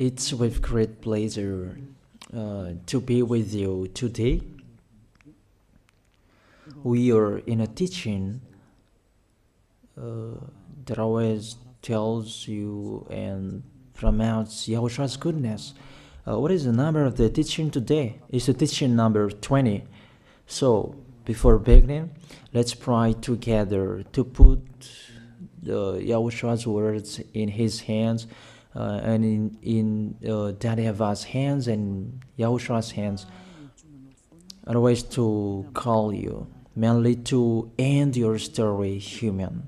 It's with great pleasure to be with you today. We are in a teaching that always tells you and promotes Yahushua's goodness. What is the number of the teaching today? It's the teaching number 20. So, before beginning, let's pray together to put Yahushua's words in his hands and in Daddy YAHVAH's hands and Yahushua's hands. Otherwise, to call you, mainly to end your story human.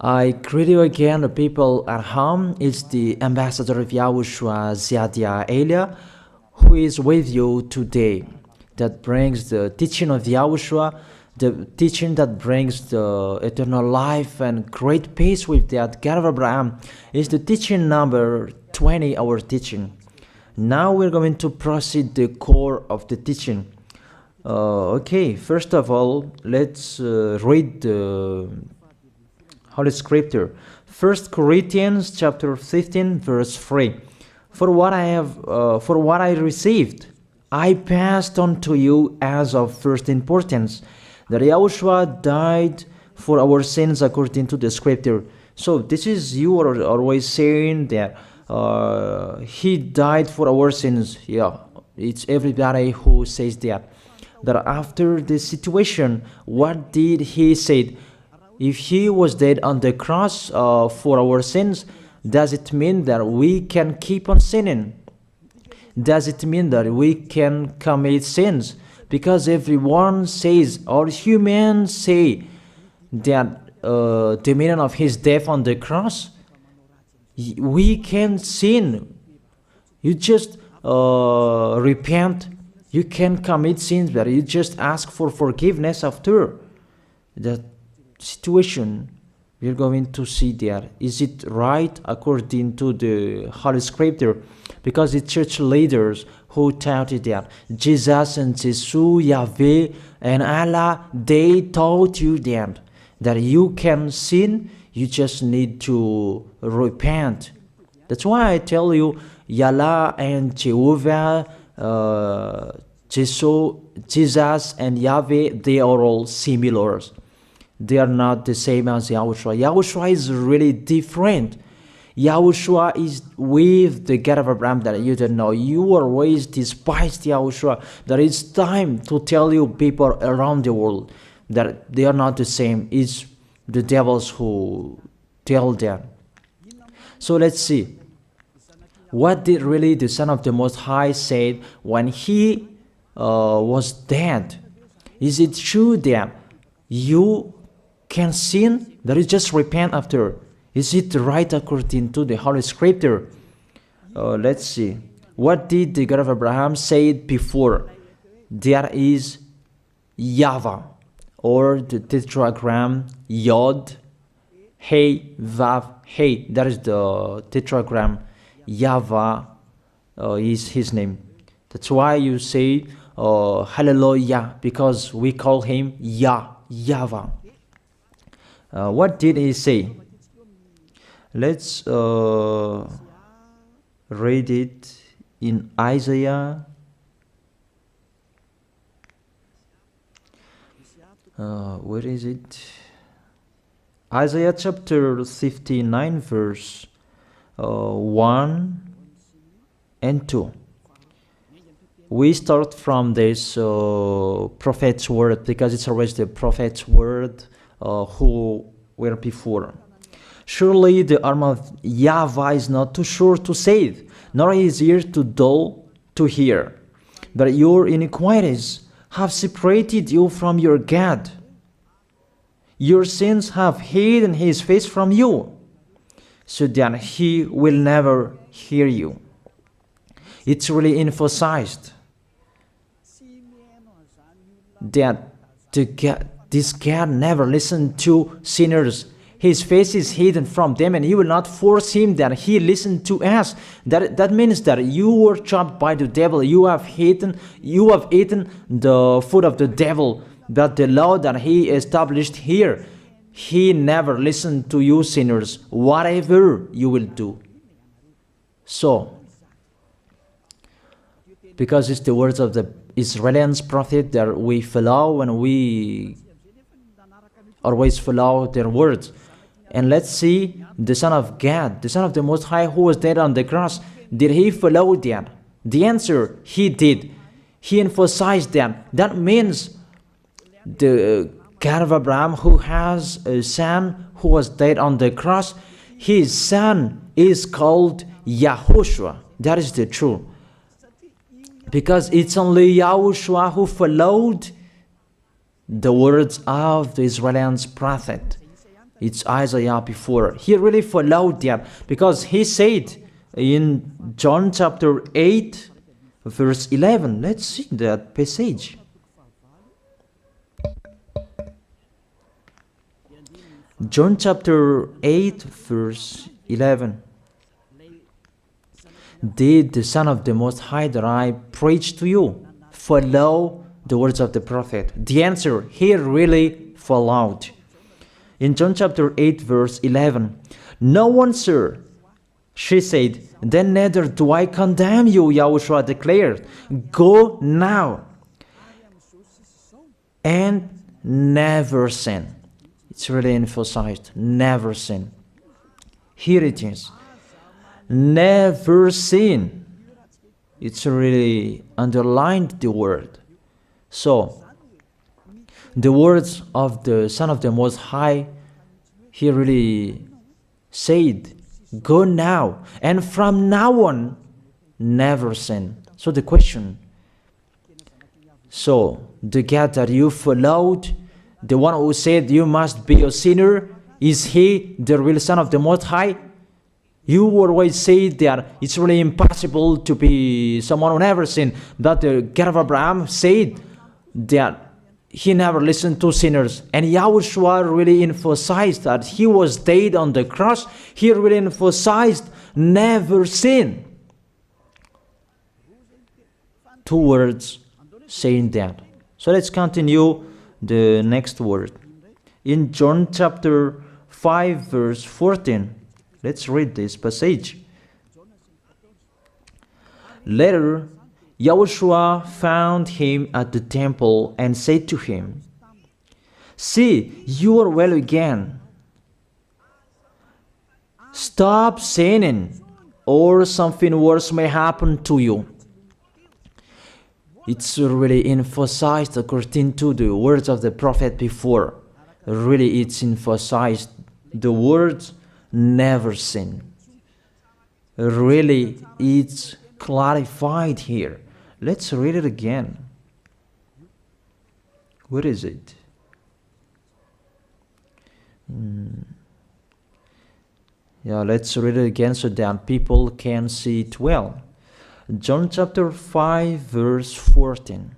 I greet you again, the people at home. It's the ambassador of Yahushua, Ziadia Elia, who is with you today. That brings the teaching of Yahushua, the teaching that brings the eternal life and great peace with that God of Abraham. Is the teaching number 20, our teaching. Now we're going to proceed the core of the teaching. Okay, first of all, let's read the Holy Scripture. 1 Corinthians chapter 15, verse 3. For what I received, I passed on to you as of first importance, that Yahushua died for our sins according to the Scripture. So this is, you are always saying that he died for our sins. Yeah, it's everybody who says that. That after the situation, what did he say? If he was dead on the cross for our sins, does it mean that we can keep on sinning? Does it mean that we can commit sins? Because everyone says, or humans say, that the meaning of his death on the cross, we can sin. You just repent. You can commit sins, but you just ask for forgiveness after that situation. We're going to see there. Is it right according to the Holy Scripture? Because the church leaders who taught it that Jesus and Jesus, Yahweh and Allah, they taught you that you can sin, you just need to repent. That's why I tell you, Yahlah and Jehovah, Jesus and Yahweh, they are all similar. They are not the same as Yahushua. Yahushua is really different. Yahushua is with the God of Abraham that you don't know. You always despised Yahushua. That it's time to tell you people around the world that they are not the same. It's the devils who tell them. So let's see. What did really the Son of the Most High say when he was dead? Is it true that you can sin? That is just repent after. Is it right according to the Holy Scripture? Let's see. What did the God of Abraham say before? There is YAHVAH, or the tetragram Yod, Hey, Vav, Hey. That is the tetragram. YAHVAH is his name. That's why you say Hallelujah, because we call him YAHVAH. What did he say? Let's read it in Isaiah. Where is it? Isaiah chapter 59, verse 1 and 2. We start from this prophet's word, because it's always the prophet's word who were before. Surely the arm of YAHVAH is not too short to save, nor his ear too dull to hear. But your iniquities have separated you from your God. Your sins have hidden his face from you, so that he will never hear you. It's really emphasized that this God never listened to sinners. His face is hidden from them, and he will not force him that he listen to us. That means that you were trapped by the devil. You have eaten the food of the devil. But the law that he established here, he never listened to you sinners, whatever you will do. So, because it's the words of the Israeli prophet that we follow, and we always follow their words. And let's see the Son of God, the Son of the Most High, who was dead on the cross. Did he follow that? The answer, he did. He emphasized that. That means the God of Abraham, who has a son who was dead on the cross, his son is called YAHOSHUAH. That is the truth. Because it's only YAHOSHUAH who followed the words of the Israeli prophet. It's Isaiah before. He really followed that, because he said in John chapter 8, verse 11. Let's see that passage. John chapter 8, verse 11. Did the Son of the Most High that I preach to you follow the words of the prophet? The answer, he really followed. In John chapter 8, verse 11, "No one, sir," she said, "then neither do I condemn you," YAHOSHUAH declared. "Go now and never sin." It's really emphasized, never sin. Here it is. Never sin. It's really underlined the word. So, the words of the Son of the Most High, he really said, go now, and from now on, never sin. So the question, so the God that you followed, the one who said you must be a sinner, is he the real Son of the Most High? You always say that it's really impossible to be someone who never sinned. But the God of Abraham said that he never listened to sinners. And YAHOSHUAH really emphasized that he was dead on the cross. He really emphasized never sin. Two words saying that. So let's continue the next word. In John chapter 5, verse 14. Let's read this passage. Later, YAHOSHUAH found him at the temple and said to him, "See, you are well again. Stop sinning, or something worse may happen to you." It's really emphasized according to the words of the prophet before. Really, it's emphasized the words never sin. Really, it's clarified here. Let's read it again. What is it? Yeah, let's read it again so that people can see it well. John chapter 5, verse 14.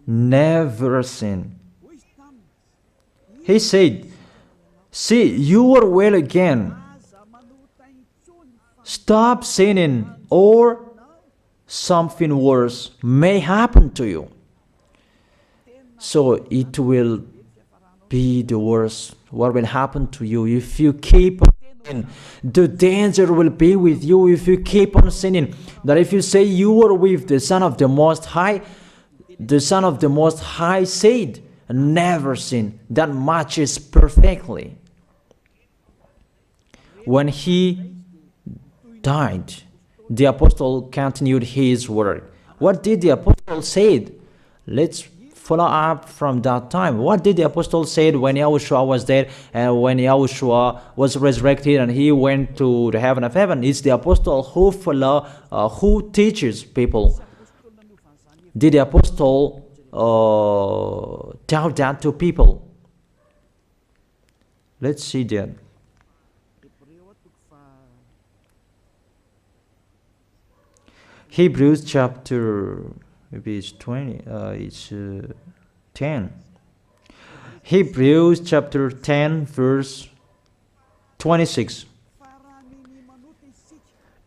Never sin. He said, "See, you are well again. Stop sinning, or something worse may happen to you." So it will be the worst. What will happen to you if you keep on sinning? The danger will be with you if you keep on sinning. That if you say you are with the Son of the Most High, the Son of the Most High said, never sin. That matches perfectly. When he died, the apostle continued his work. What did the apostle say? Let's follow up from that time. What did the apostle say when YAHOSHUAH was dead and when YAHOSHUAH was resurrected and he went to the heaven of heaven? It's the apostle who teaches people. Did the apostle tell that to people? Let's see that. Hebrews chapter, maybe it's 20, it's 10. Hebrews chapter 10, verse 26.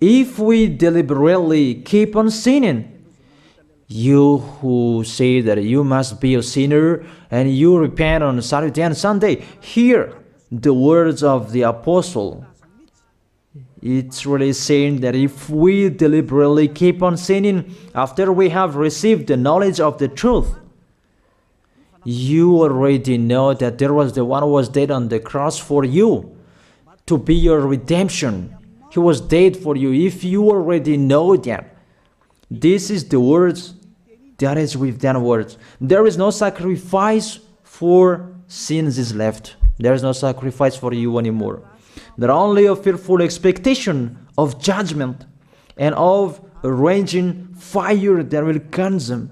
If we deliberately keep on sinning, you who say that you must be a sinner and you repent on Saturday and Sunday, here the words of the apostle. It's really saying that if we deliberately keep on sinning after we have received the knowledge of the truth, you already know that there was the one who was dead on the cross for you to be your redemption. He was dead for you. If you already know that, this is the words that is with that words. There is no sacrifice for sins is left. There is no sacrifice for you anymore. There are only a fearful expectation of judgment and of a raging fire that will consume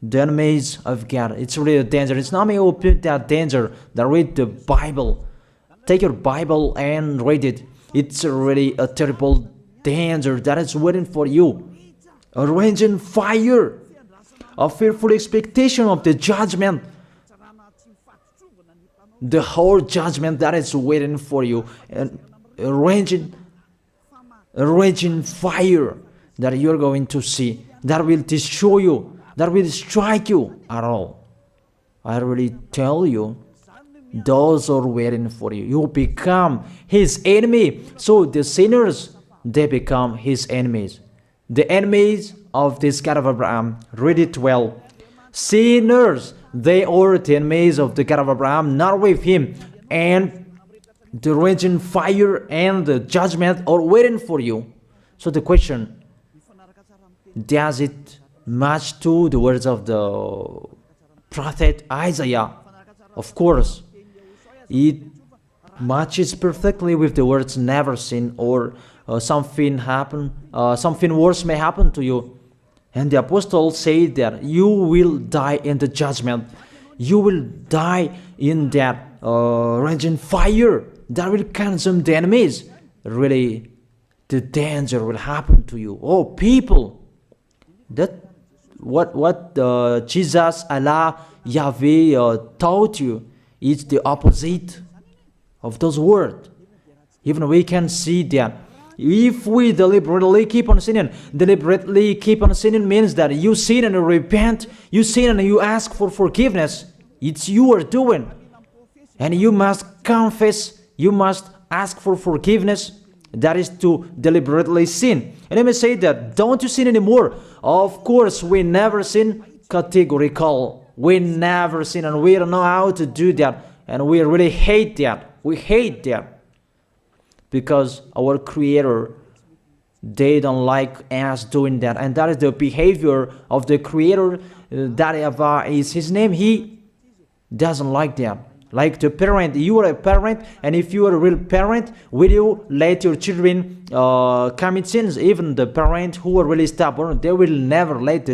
the enemies of God. It's really a danger. It's not me who put that danger that read the Bible. Take your Bible and read it. It's really a terrible danger that is waiting for you. A raging fire, a fearful expectation of the judgment. The whole judgment that is waiting for you, and a raging fire that you're going to see, that will destroy you, that will strike you at all. I really tell you, those are waiting for you. You become his enemy. So the sinners, they become his enemies. The enemies of this God of Abraham. Read it well. Sinners, they are the enemies of the God of Abraham, not with him. And the raging fire and the judgment are waiting for you. So the question, does it match to the words of the prophet Isaiah? Of course, it matches perfectly with the words never sin, or something worse may happen to you. And the apostle said that you will die in the judgment. You will die in that raging fire that will consume the enemies. Really, the danger will happen to you. Oh, people, that what Jesus, Allah, Yahweh taught you is the opposite of those words. Even we can see that. If we deliberately keep on sinning means that you sin and you repent, you sin and you ask for forgiveness. It's you are doing. And you must confess, you must ask for forgiveness. That is to deliberately sin. And let me say that, don't you sin anymore? Of course, we never sin categorical. We never sin, and we don't know how to do that. And we really hate that. We hate that. Because our Creator, they don't like us doing that. And that is the behavior of the Creator. That YAHVAH is his name. He doesn't like that. Like the parent, you are a parent, and if you are a real parent, will you let your children commit sins? Even the parent who are really stubborn, they will never let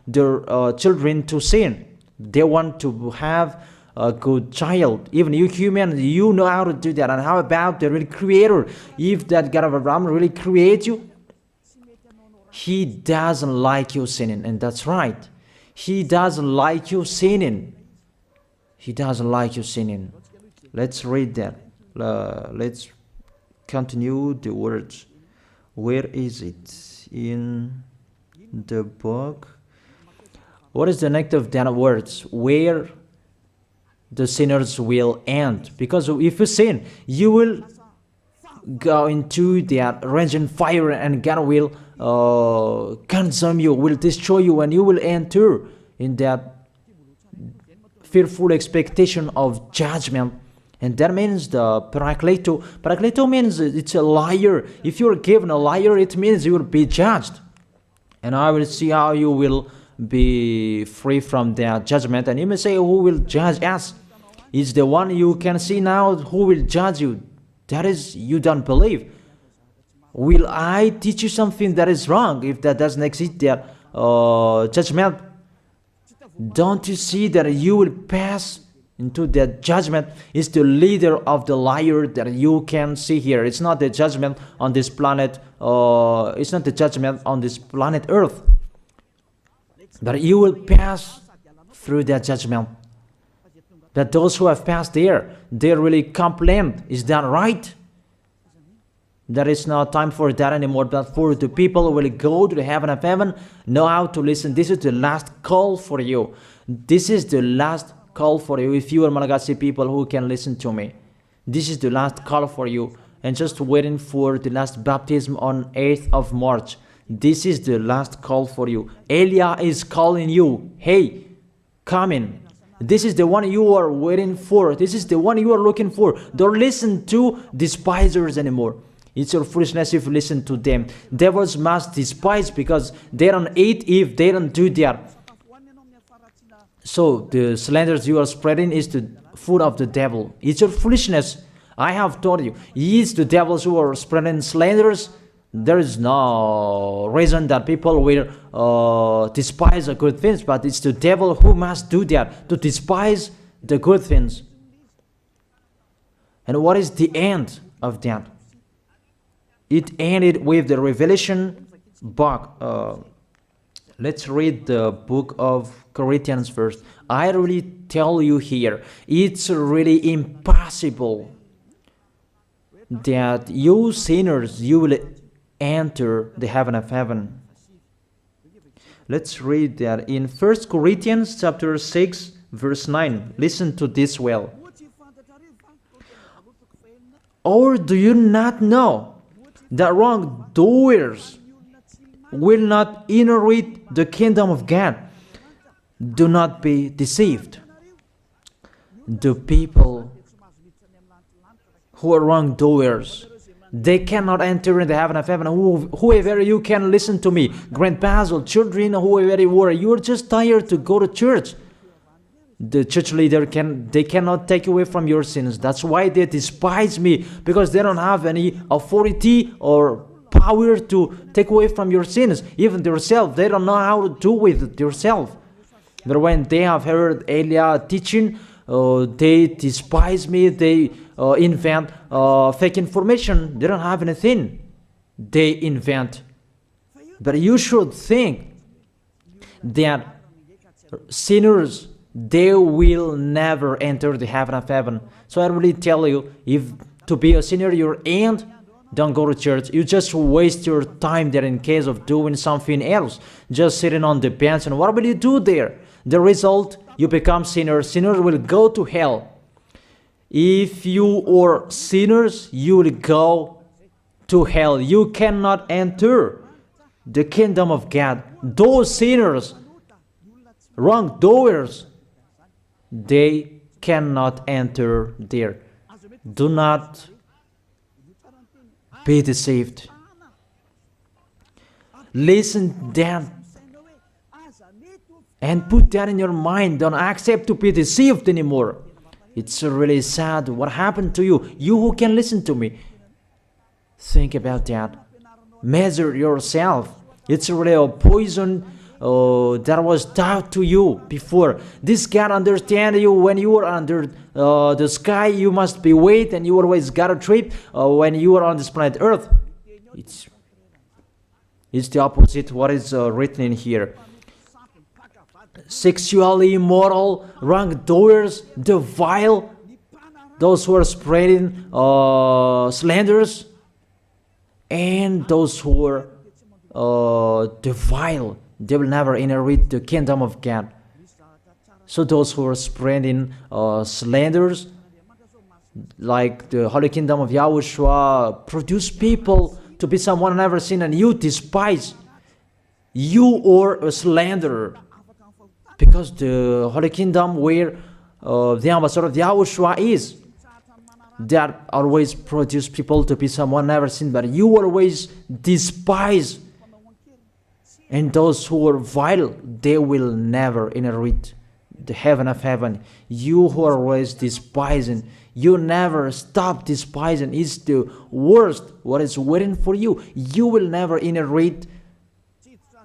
their children to sin. They want to have a good child. Even you human, you know how to do that. And how about the real Creator? If that God of Abraham really creates you, he doesn't like you sinning. And that's right. He doesn't like you sinning. He doesn't like you sinning. Let's read that. Let's continue the words. Where is it? In the book. What is the next of that words? Where the sinners will end. Because if you sin, you will go into that raging fire, and God will consume you, will destroy you, and you will enter in that fearful expectation of judgment. And that means the parakleto. Parakleto means it's a liar. If you're given a liar, it means you will be judged. And I will see how you will be free from that judgment. And you may say, who will judge us? It's the one you can see now who will judge you. That is, you don't believe. Will I teach you something that is wrong if that doesn't exist, that judgment? Don't you see that you will pass into that judgment? Is the leader of the liar that you can see here. It's not the judgment on this planet. It's not the judgment on this planet Earth. But you will pass through that judgment. That those who have passed there, they really complain. Is that right? There is no time for that anymore, but for the people who will go to the heaven of heaven, know how to listen. This is the last call for you. This is the last call for you. If you are Malagasy people who can listen to me, This is the last call for you. And just waiting for the last baptism on 8th of March. This is the last call for you. Elia is calling you. Hey, come in. This is the one you are waiting for. This is the one you are looking for. Don't listen to despisers anymore. It's your foolishness if you listen to them. Devils must despise because they don't eat if they don't do that. So the slanders you are spreading is the food of the devil. It's your foolishness. I have told you. It's the devils who are spreading slanders. There is no reason that people will despise the good things, but it's the devil who must do that, to despise the good things. And what is the end of that? It ended with the Revelation book. Let's read the book of Corinthians first. I really tell you here, it's really impossible that you sinners, you will enter the heaven of heaven. Let's read that in 1 Corinthians chapter 6 verse 9. Listen to this well. Or do you not know that wrongdoers will not inherit the kingdom of God? Do not be deceived. The people who are wrongdoers, they cannot enter in the heaven of heaven. Whoever you can listen to me, grandpas or children, whoever you are, you are just tired to go to church. The church leader they cannot take away from your sins. That's why they despise me, because they don't have any authority or power to take away from your sins. Even themselves, they don't know how to do with it themselves. But when they have heard Elia teaching, they despise me. They invent fake information. They don't have anything. They invent. But you should think that sinners, they will never enter the heaven of heaven. So I really tell you, if to be a sinner you're in, don't go to church. You just waste your time there in case of doing something else. Just sitting on the bench, and what will you do there? The result, you become sinners. Sinners will go to hell. If you are sinners, you will go to hell. You cannot enter the kingdom of God. Those sinners, wrongdoers, they cannot enter there. Do not be deceived. Listen then and put that in your mind. Don't accept to be deceived anymore. It's really sad what happened to you. You who can listen to me, think about that. Measure yourself. It's really a poison that was taught to you before. This God understand you when you are under the sky. You must be weight, and you always got a trip when you are on this planet Earth. It's the opposite what is written in here. Sexually immoral, wrongdoers, the vile, those who are spreading slanders, and those who are the vile, they will never inherit the kingdom of God. So those who are spreading slanders, like the Holy Kingdom of YAHOSHUAH, produce people to be someone never seen, and you despise. You are a slanderer. Because the Holy Kingdom where the ambassador of YAHOSHUAH is, that always produce people to be someone never seen, but you always despise. And those who are vile, they will never inherit the heaven of heaven. You who are always despising, you never stop despising. It's the worst what is waiting for you. You will never inherit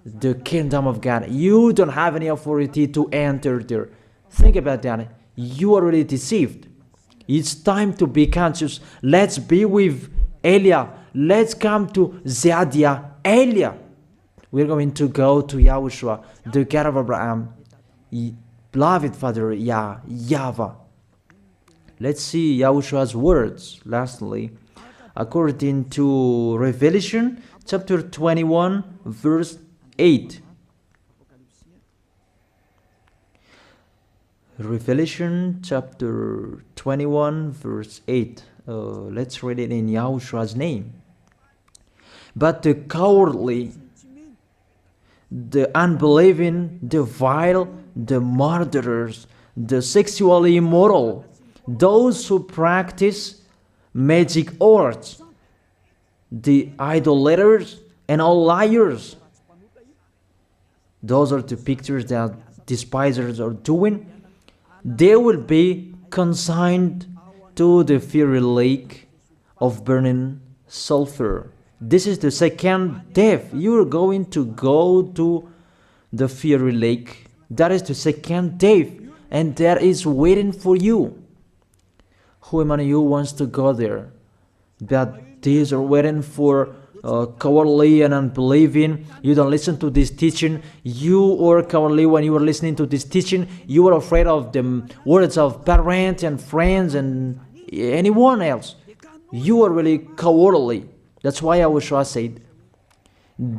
the kingdom of God. You don't have any authority to enter there. Think about that. You are already deceived. It's time to be conscious. Let's be with Elia. Let's come to Zadiah. Elia. We're going to go to YAHOSHUAH, the God of Abraham, beloved Father YAHVAH. Let's see YAHOSHUAH's words. Lastly, according to Revelation chapter 21 verse 8. Revelation chapter 21 verse 8. Let's read it in Yahoshua's name. But the cowardly, the unbelieving, the vile, the murderers, the sexually immoral, those who practice magic arts, the idolaters, and all liars. Those are the pictures that despisers are doing. They will be consigned to the fiery lake of burning sulfur. This is the second death. You are going to go to the fiery lake. That is the second death, and that is waiting for you. Who among you wants to go there? But these are waiting for cowardly and unbelieving. You don't listen to this teaching. You are cowardly when you are listening to this teaching. You are afraid of the words of parents and friends and anyone else. You are really cowardly. That's why YAHOSHUAH said,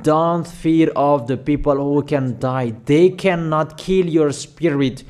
don't fear of the people who can die. They cannot kill your spirit.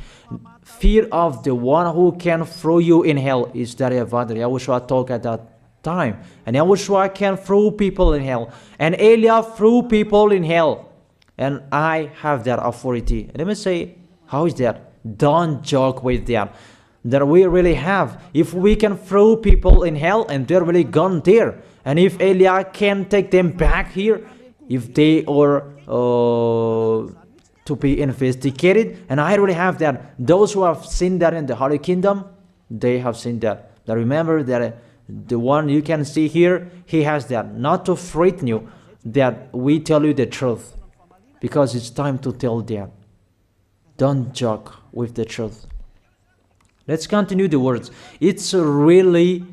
Fear of the one who can throw you in hell. Is that YAHOSHUAH talked at that time. And YAHOSHUAH can throw people in hell. And Elia threw people in hell. And I have that authority. Let me say, how is that? Don't joke with that. That we really have. If we can throw people in hell and they're really gone there. And if Elia can take them back here, if they are to be investigated, and I really have that. Those who have seen that in the Holy Kingdom, they have seen that. Now remember that the one you can see here, he has that. Not to frighten you, that we tell you the truth, because it's time to tell that. Don't joke with the truth. Let's continue the words. It's really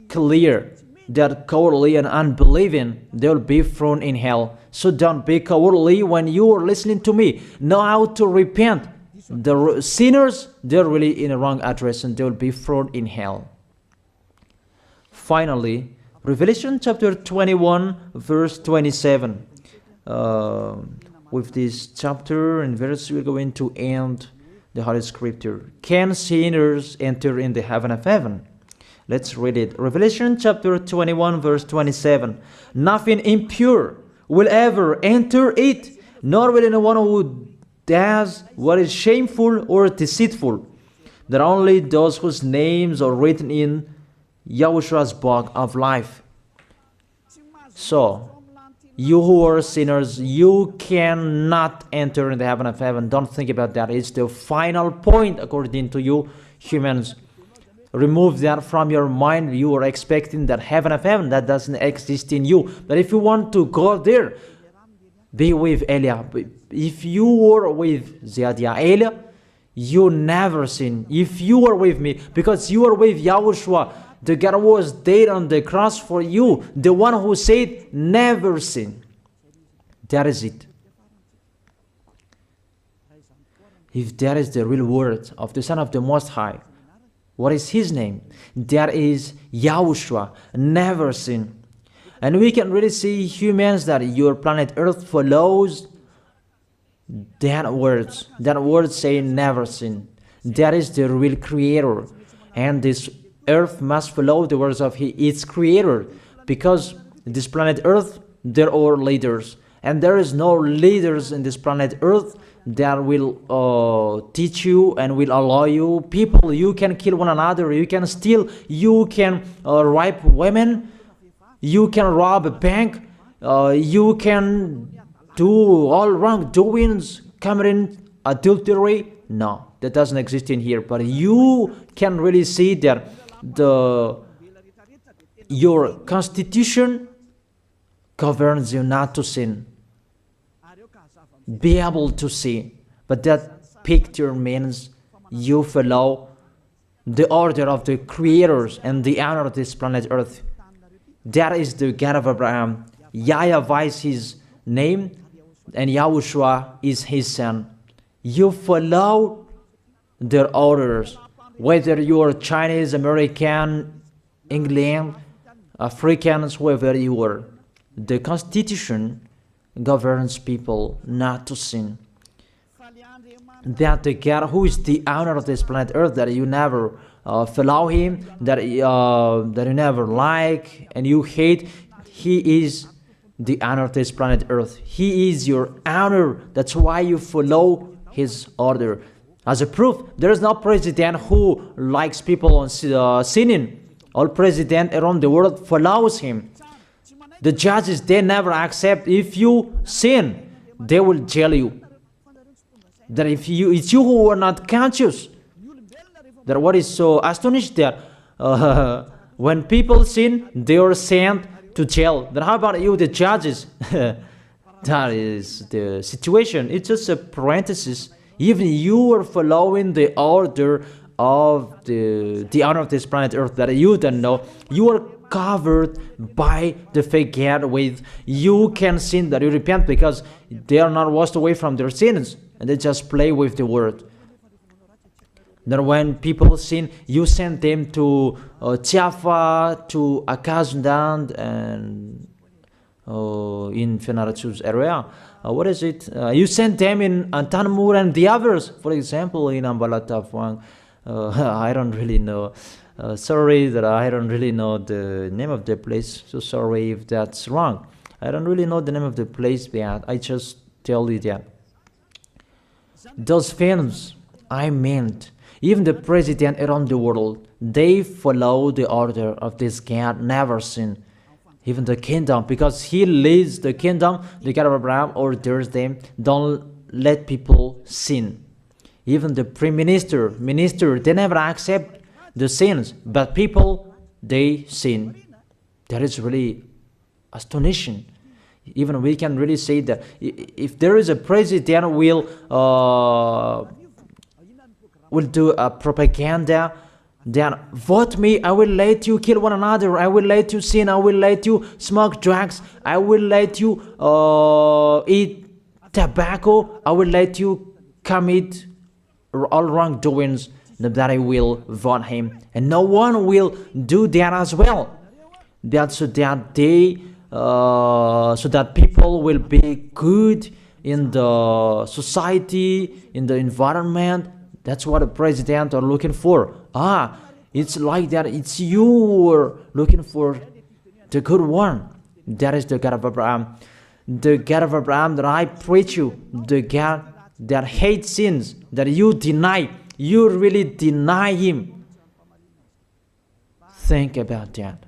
clear that cowardly and unbelieving, they'll be thrown in hell. So don't be cowardly when you are listening to me. Know how to repent. The sinners, they're really in the wrong address and they'll be thrown in hell. Finally, Revelation chapter 21, verse 27. With this chapter and verse, we're going to end the Holy Scripture. Can sinners enter in the heaven of heaven? Let's read it. Revelation chapter 21, verse 27. Nothing impure will ever enter it, nor will anyone who does what is shameful or deceitful. That only those whose names are written in YAHOSHUAH's book of life. So, you who are sinners, you cannot enter in the heaven of heaven. Don't think about that. It's the final point according to you humans. Remove that from your mind. You are expecting that heaven of heaven that doesn't exist in you. But if you want to go there, be with Elia. If you were with Elia, you never sin. If you are with me, because you are with YAHOSHUAH, the God was dead on the cross for you, the one who said never sin. That is it. If that is the real word of the Son of the Most High, what is his name? That is YAHOSHUAH, never sin. And we can really see humans that your planet Earth follows that words. That word saying never sin. That is the real creator. And this Earth must follow the words of its creator. Because this planet Earth, there are leaders. And there is no leaders in this planet Earth that will teach you and will allow you. People, you can kill one another, you can steal, you can rape women, you can rob a bank, you can do all wrongdoings, committing adultery. No, that doesn't exist in here. But you can really see that your constitution governs you not to sin. Be able to see. But that picture means you follow the order of the creators and the honor of this planet Earth. That is the God of Abraham. YAHVAH is his name, and YAHOSHUAH is his son. You follow their orders, whether you are Chinese, American, England, Africans, whoever you are. The Constitution governs people not to sin. That the God who is the owner of this planet Earth, that you never follow him, that you never like and you hate, he is the owner of this planet Earth. He is your owner. That's why you follow his order. As a proof, there is no president who likes people on sinning. All president around the world follows him. The judges, they never accept if you sin, they will jail you. That if it's you who are not conscious. That what is so astonished that when people sin, they are sent to jail. Then how about you, the judges? That is the situation. It's just a parenthesis. Even you are following the order of the owner of this planet Earth that you don't know. You are covered by the fake God with you can sin, that you repent, because they are not washed away from their sins and they just play with the word. Then when people sin, you send them to Java, to Akazundan, and in Fenarachu's area. What is it? You send them in Antanmur and the others. For example, in Ambalatafwang, I don't really know. Sorry that I don't really know the name of the place. So sorry if that's wrong. I don't really know the name of the place, but I just tell you that. Those films, I meant, even the president around the world, they follow the order of this God, never sin. Even the kingdom, because he leads the kingdom, the God of Abraham orders them, don't let people sin. Even the prime minister, they never accept the sins, but people, they sin. That is really astonishing. Even we can really say that if there is a president will do a propaganda, then vote me, I will let you kill one another, I will let you sin, I will let you smoke drugs, I will let you eat tobacco, I will let you commit all wrongdoings, that I will vote him. And no one will do that as well. That's so that they so that people will be good in the society, in the environment. That's what the president are looking for. It's like that. It's you who are looking for the good one. That is the God of Abraham. The God of Abraham that I preach you. The God that hates sins, that you deny. You really deny him. Think about that.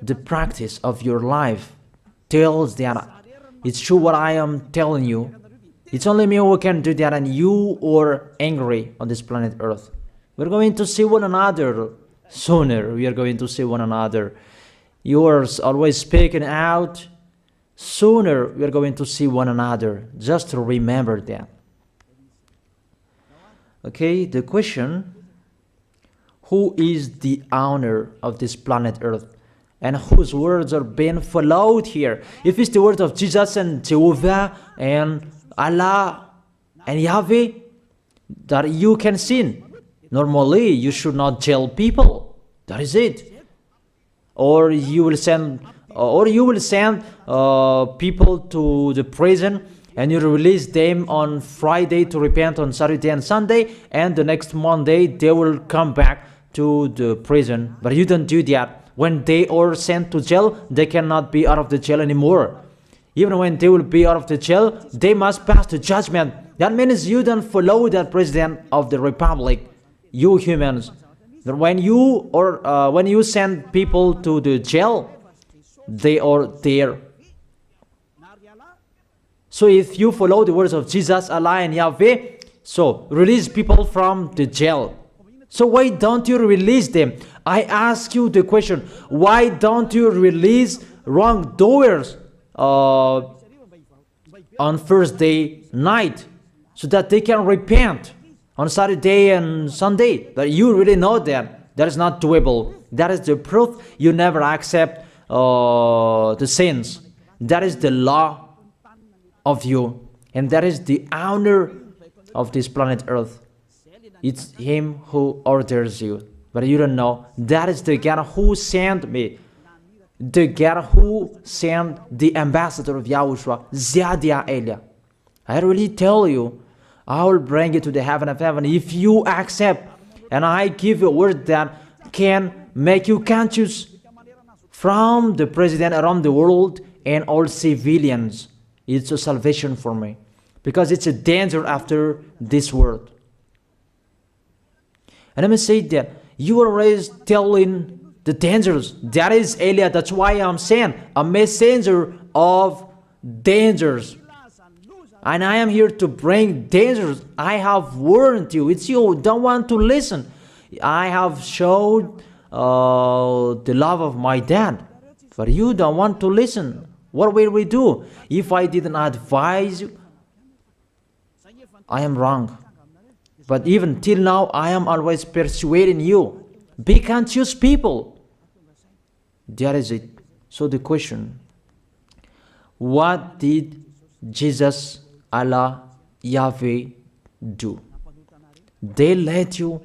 The practice of your life tells that it's true what I am telling you. It's only me who can do that, and you are angry on this planet Earth. We're going to see one another sooner. We are going to see one another. You are always speaking out. Sooner we are going to see one another. Just remember that. Okay, the question, who is the owner of this planet Earth? And whose words are being followed here? If it's the word of Jesus and Jehovah and Allah and Yahweh, that you can sin. Normally, you should not jail people. That is it. Or you will send people to the prison, and you release them on Friday to repent on Saturday and Sunday, and the next Monday they will come back to the prison. But you don't do that. When they are sent to jail, they cannot be out of the jail anymore. Even when they will be out of the jail, they must pass the judgment. That means you don't follow that president of the republic, you humans. That when you send people to the jail, they are there. So if you follow the words of Jesus, Allah and Yahweh, so release people from the jail. So why don't you release them? I ask you the question, why don't you release wrongdoers on Thursday night so that they can repent on Saturday and Sunday? But you really know that that is not doable. That is the proof you never accept the sins. That is the law of you, and that is the owner of this planet Earth. It's him who orders you, but you don't know. That is the God who sent me, the God who sent the ambassador of Yahushua, Zadia Elia. I really tell you, I will bring you to the heaven of heaven if you accept. And I give you a word that can make you conscious from the president around the world and all civilians. It's a salvation for me, because it's a danger after this world. And let me say that you are always telling the dangers. That is Elia. That's why I'm saying a messenger of dangers. And I am here to bring dangers. I have warned you. It's you don't want to listen. I have showed the love of my dad, but you don't want to listen. What will we do? If I didn't advise you, I am wrong. But even till now, I am always persuading you. Be conscious people. That is it. So the question, what did Jesus, Allah, Yahweh do? They let you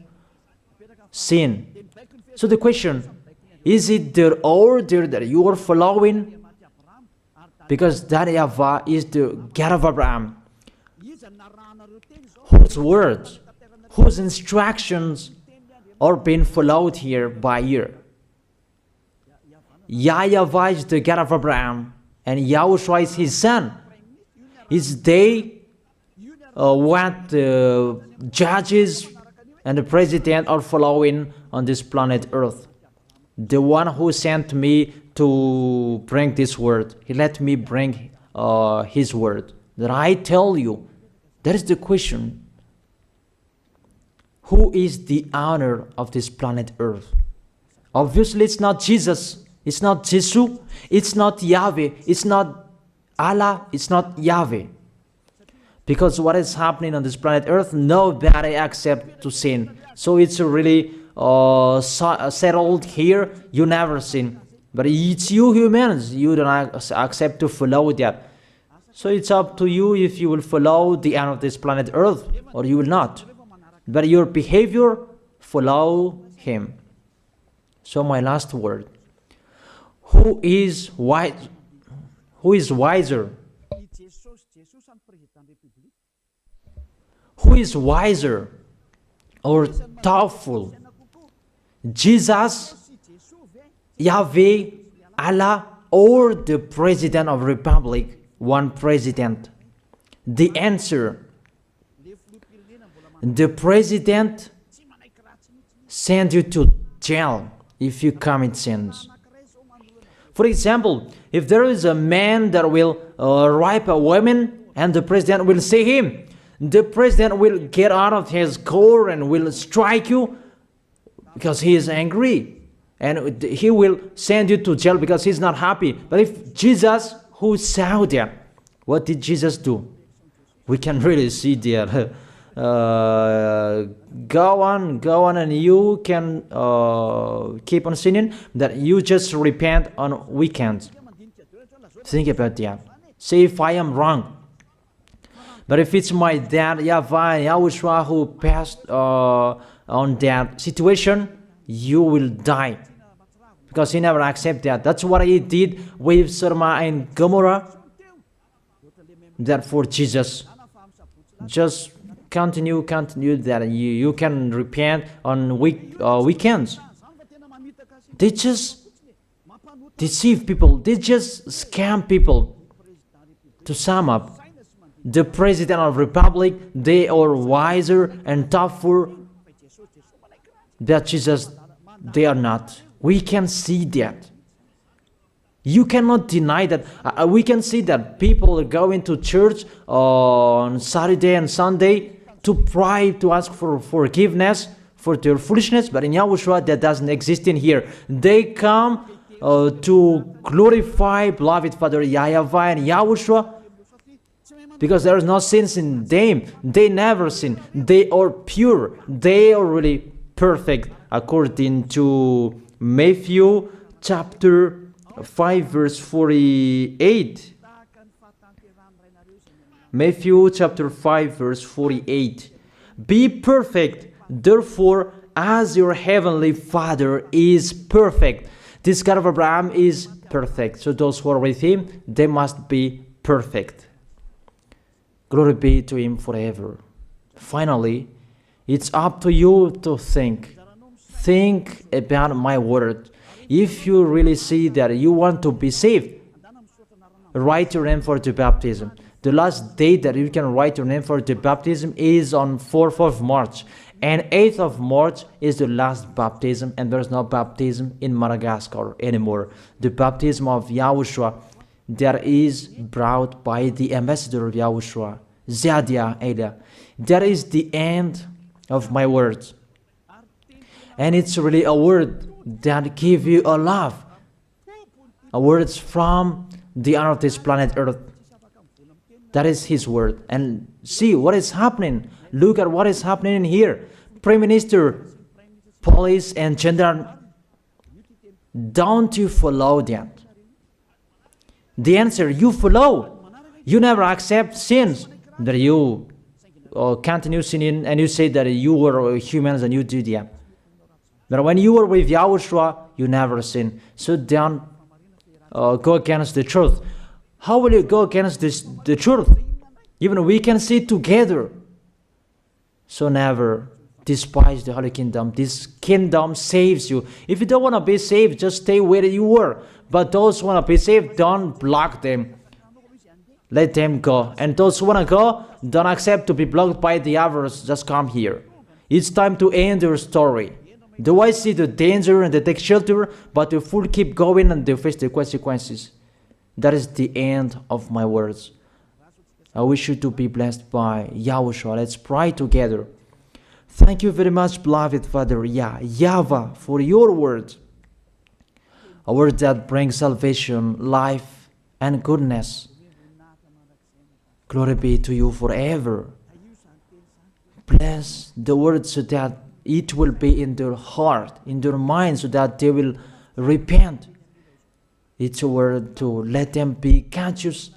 sin. So the question, is it their order that you are following? Because that YAHVAH is the God of Abraham, whose words, whose instructions are being followed here by year. YAHVAH is the God of Abraham, and YAHOSHUAH is his son. Is they what the judges and the president are following on this planet Earth. The one who sent me to bring this word, he let me bring his word. That I tell you, that is the question. Who is the owner of this planet Earth? Obviously, it's not Jesus. It's not Jesus. It's not Yahweh. It's not Allah. It's not Yahweh. Because what is happening on this planet Earth, nobody accepts to sin. So it's really settled here. You never sin. But it's you humans. You don't accept to follow that. So it's up to you if you will follow the end of this planet Earth or you will not. But your behavior, follow him. So my last word. Who is wise? Who is wiser? Who is wiser or thoughtful? Jesus, Yahweh, Allah, or the President of Republic? One president. The answer. The president sends you to jail if you commit sins. For example, if there is a man that will rape a woman and the president will see him, the president will get out of his car and will strike you because he is angry. And he will send you to jail because he's not happy. But if Jesus, who saw that, what did Jesus do? We can really see that. Go on, and you can keep on sinning, that you just repent on weekends. Think about that. Say if I am wrong. But if it's my dad, YAHVAH, YAHOSHUAH, who passed on that situation, you will die. Because he never accepted that. That's what he did with Sodom and Gomorrah. Therefore, Jesus, just continue that you can repent on weekends. They just deceive people. They just scam people. To sum up, the President of Republic, they are wiser and tougher than Jesus. They are not. We can see that. You cannot deny that. We can see that people are going to church on Saturday and Sunday to pray, to ask for forgiveness for their foolishness. But in YAHOSHUAH, that doesn't exist in here. They come to glorify beloved Father YAHVAH and YAHOSHUAH because there is no sins in them. They never sin. They are pure. They are really perfect according to Matthew chapter 5 verse 48. Matthew chapter 5 verse 48. Be perfect, therefore, as your heavenly Father is perfect. This God of Abraham is perfect. So those who are with him, they must be perfect. Glory be to him forever. Finally, it's up to you to think. Think about my word. If you really see that you want to be saved, write your name for the baptism. The last date that you can write your name for the baptism is on 4th of March. And 8th of March is the last baptism, and there's no baptism in Madagascar anymore. The baptism of Yahushua that is brought by the ambassador of Yahushua, Zadia Ada. That is the end of my words. And it's really a word that gives you a love. A words from the honor of this planet Earth. That is his word. And see what is happening. Look at what is happening in here. Prime Minister, police and gendarme. Don't you follow that? The answer, you follow. You never accept sins. That you continue sinning and you say that you were humans and you do that. But when you were with Yahushua, you never sin. So don't go against the truth. How will you go against the truth? Even we can see together. So never despise the Holy Kingdom. This kingdom saves you. If you don't want to be saved, just stay where you were. But those who want to be saved, don't block them. Let them go. And those who want to go, don't accept to be blocked by the others. Just come here. It's time to end your story. Do I see the danger and they take shelter, but the fool keep going and they face the consequences? That is the end of my words. I wish you to be blessed by Yahushua. Let's pray together. Thank you very much, beloved Father YAHVAH, for your word. A word that brings salvation, life, and goodness. Glory be to you forever. Bless the word so that it will be in their heart, in their mind, so that they will repent. It's a word to let them be conscious,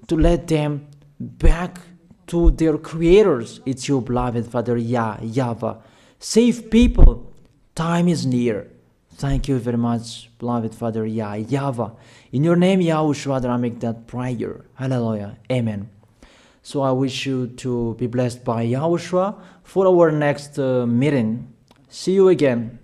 to let them back to their creators. It's your beloved Father YAHVAH. Save people. Time is near. Thank you very much, beloved Father YAHVAH. In your name, Yahushua, that I make that prayer. Hallelujah. Amen. So I wish you to be blessed by Yahushua for our next meeting. See you again.